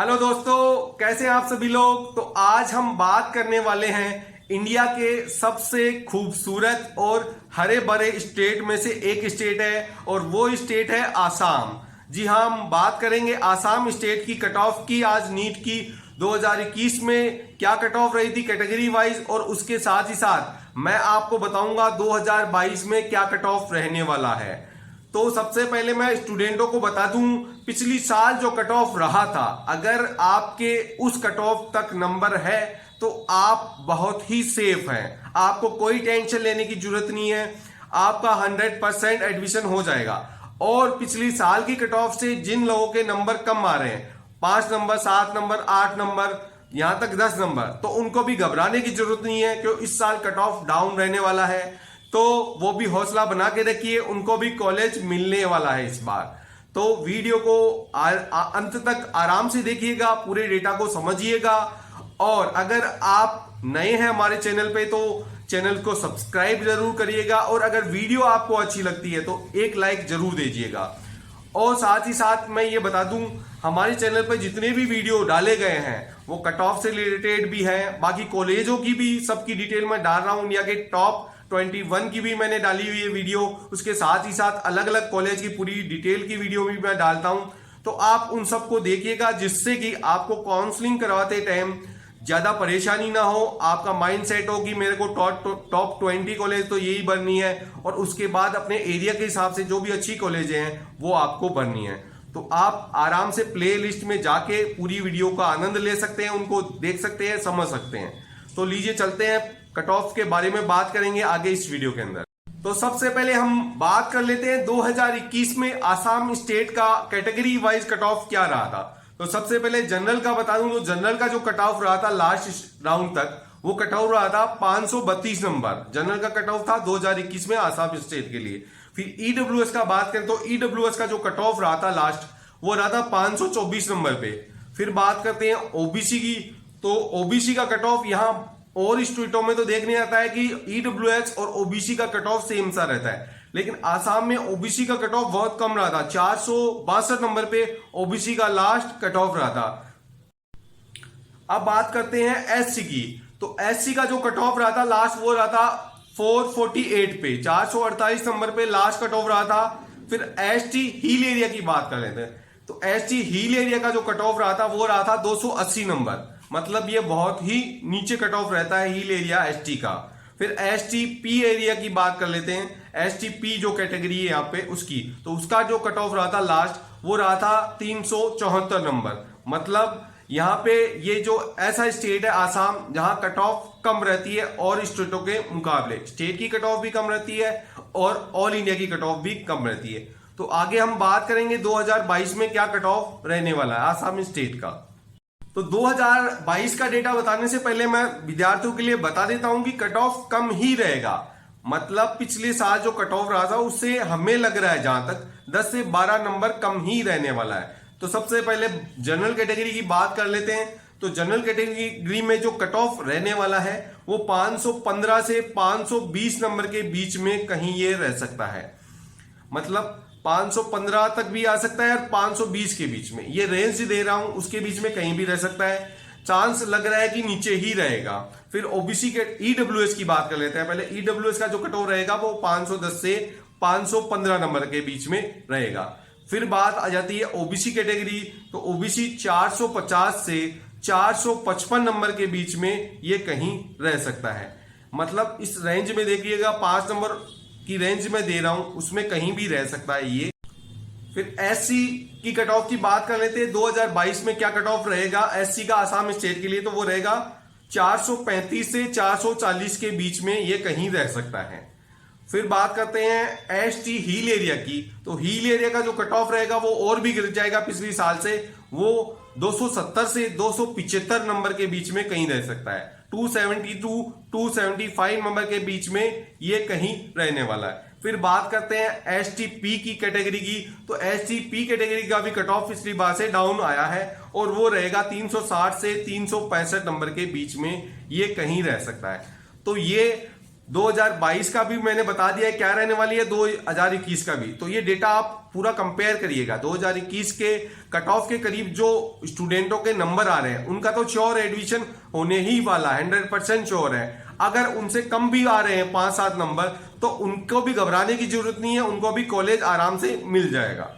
Hello दोस्तों, कैसे हैं आप सभी लोग। तो आज हम बात करने वाले हैं इंडिया के सबसे खूबसूरत और हरे भरे स्टेट में से एक स्टेट है और वो स्टेट है आसाम। जी हाँ, हम बात करेंगे आसाम स्टेट की कट ऑफ की। आज नीट की 2021 में क्या कट ऑफ रही थी कैटेगरी वाइज, और उसके साथ ही साथ मैं आपको बताऊंगा 2022 में क्या कट ऑफ रहने वाला है। तो सबसे पहले मैं स्टूडेंटों को बता दूं, पिछली साल जो कट ऑफ रहा था, अगर आपके उस कट ऑफ तक नंबर है तो आप बहुत ही सेफ हैं। आपको कोई टेंशन लेने की जरूरत नहीं है, आपका 100% एडमिशन हो जाएगा। और पिछली साल की कट ऑफ से जिन लोगों के नंबर कम आ रहे हैं, 5 नंबर, 7 नंबर, 8 नंबर, यहां तक 10 नंबर, तो उनको भी घबराने की जरूरत नहीं है क्योंकि इस साल कट ऑफ डाउन रहने वाला है। तो वो भी हौसला बना के रखिए, उनको भी कॉलेज मिलने वाला है इस बार। तो वीडियो को अंत तक आराम से देखिएगा, पूरे डेटा को समझिएगा। और अगर आप नए हैं हमारे चैनल पे तो चैनल को सब्सक्राइब जरूर करिएगा, और अगर वीडियो आपको अच्छी लगती है तो एक लाइक जरूर दीजिएगा। और साथ ही साथ मैं ये बता दूं, हमारे चैनल पर जितने भी वीडियो डाले गए हैं वो कट ऑफ से रिलेटेड भी हैं, बाकी कॉलेजों की भी सबकी डिटेल मैं डाल रहा हूं। इंडिया के टॉप 21 की भी मैंने डाली हुई है वीडियो, उसके साथ ही साथ अलग अलग कॉलेज की पूरी डिटेल की वीडियो भी मैं डालता हूं। तो आप उन सबको देखिएगा, जिससे कि आपको काउंसलिंग करवाते टाइम ज्यादा परेशानी ना हो। आपका माइंड सेट हो कि मेरे को टॉप 20 कॉलेज तो यही बननी है, और उसके बाद अपने एरिया के हिसाब से जो भी अच्छी कॉलेज हैं वो आपको बननी है। तो आप आराम से प्ले लिस्ट में जाके पूरी वीडियो का आनंद ले सकते हैं, उनको देख सकते हैं, समझ सकते हैं। तो लीजिए चलते हैं, कट ऑफ के बारे में बात करेंगे आगे इस वीडियो के अंदर। तो सबसे पहले हम बात कर लेते हैं 2021 में आसाम स्टेट का कैटेगरी वाइज कट ऑफ क्या रहा था। तो सबसे पहले जनरल का बता दूं, तो जनरल का जो कट ऑफ रहा था लास्ट राउंड तक, वो कट ऑफ रहा था 532 नंबर। जनरल का कट ऑफ था 2021 में आसाम स्टेट के लिए। फिर ईडब्ल्यूएस का बात करें तो ईडब्ल्यूएस का जो कट ऑफ रहा था लास्ट, वो रहा था 524 नंबर पे। फिर बात करते हैं ओबीसी की, तो ओबीसी का कट ऑफ यहां और स्टेटों में तो देखने आता है कि ईडब्ल्यूएस और ओबीसी का कट ऑफ सेम सा रहता है, लेकिन आसाम में ओबीसी का कट ऑफ बहुत कम रहा था। 462 नंबर पे ओबीसी का लास्ट कट ऑफ रहा था। अब बात करते हैं एससी की, तो एससी का जो कट ऑफ रहा था लास्ट, वो रहा था 448 पे, 448 नंबर पे लास्ट कट ऑफ रहा था। फिर एसटी हील एरिया की बात कर लेते हैं, तो एसटी हील एरिया का जो कट ऑफ रहा था वो रहा था 280 नंबर। मतलब ये बहुत ही नीचे कट ऑफ रहता है हील एरिया एसटी का। फिर एसटी पी एरिया की बात कर लेते हैं, एसटी पी जो कैटेगरी है यहाँ पे उसकी, तो उसका जो कट ऑफ रहा था लास्ट, वो रहा था 374 नंबर। मतलब यहाँ पे ये जो ऐसा स्टेट है आसाम जहां कट ऑफ कम रहती है और स्टेटों के मुकाबले, स्टेट की कट ऑफ भी कम रहती है और ऑल इंडिया की कट ऑफ भी कम रहती है। तो आगे हम बात करेंगे 2022 में क्या कट ऑफ रहने वाला है आसाम स्टेट का। तो 2022 का डेटा बताने से पहले मैं विद्यार्थियों के लिए बता देता हूं कि कट ऑफ कम ही रहेगा। मतलब पिछले साल जो कट ऑफ रहा था उससे हमें लग रहा है जहां तक 10 से 12 नंबर कम ही रहने वाला है। तो सबसे पहले जनरल कैटेगरी की बात कर लेते हैं। तो जनरल कैटेगरी में जो कट ऑफ रहने वाला है वो 515 से 520 नंबर के बीच में कहीं ये रह सकता है। मतलब 515 तक भी आ सकता है और 520 के बीच में, ये रेंज दे रहा हूं, उसके बीच में कहीं भी रह सकता है। चांस लग रहा है कि नीचे ही रहेगा। फिर ओबीसी के ईडब्ल्यूएस की बात कर लेते हैं। पहले ईडब्ल्यूएस का जो कट ऑफ रहेगा वो 510 से 515 नंबर के बीच में रहेगा। फिर बात आ जाती है ओबीसी कैटेगरी, तो ओबीसी 450 से 455 नंबर के बीच में ये कहीं रह सकता है। मतलब इस रेंज में देखिएगा, 5 नंबर की रेंज में दे रहा हूं, उसमें कहीं भी रह सकता है ये। फिर एससी की कट ऑफ की बात कर लेते हैं, 2022 में क्या कट ऑफ रहेगा एससी का आसाम स्टेट के लिए, तो वो रहेगा 435 से 440 के बीच में ये कहीं रह सकता है। फिर बात करते हैं एसटी हील एरिया की, तो हील एरिया का जो कट ऑफ रहेगा वो और भी गिर जाएगा पिछली साल से, वो 270 से 275 नंबर के बीच में कहीं रह सकता है। 272 275 नंबर के बीच में ये कहीं रहने वाला है। फिर बात करते हैं एसटीपी की कैटेगरी की, तो एसटीपी कैटेगरी का भी कट ऑफ पिछली बार से डाउन आया है और वो रहेगा 360 से 365 नंबर के बीच में ये कहीं रह सकता है। तो ये 2022 का भी मैंने बता दिया है क्या रहने वाली है, 2021 का भी। तो ये डेटा आप पूरा कंपेयर करिएगा। 2021 के कट ऑफ के करीब जो स्टूडेंटों के नंबर आ रहे हैं उनका तो श्योर एडमिशन होने ही वाला, 100% श्योर है। अगर उनसे कम भी आ रहे हैं 5-7 नंबर, तो उनको भी घबराने की जरूरत नहीं है, उनको भी कॉलेज आराम से मिल जाएगा।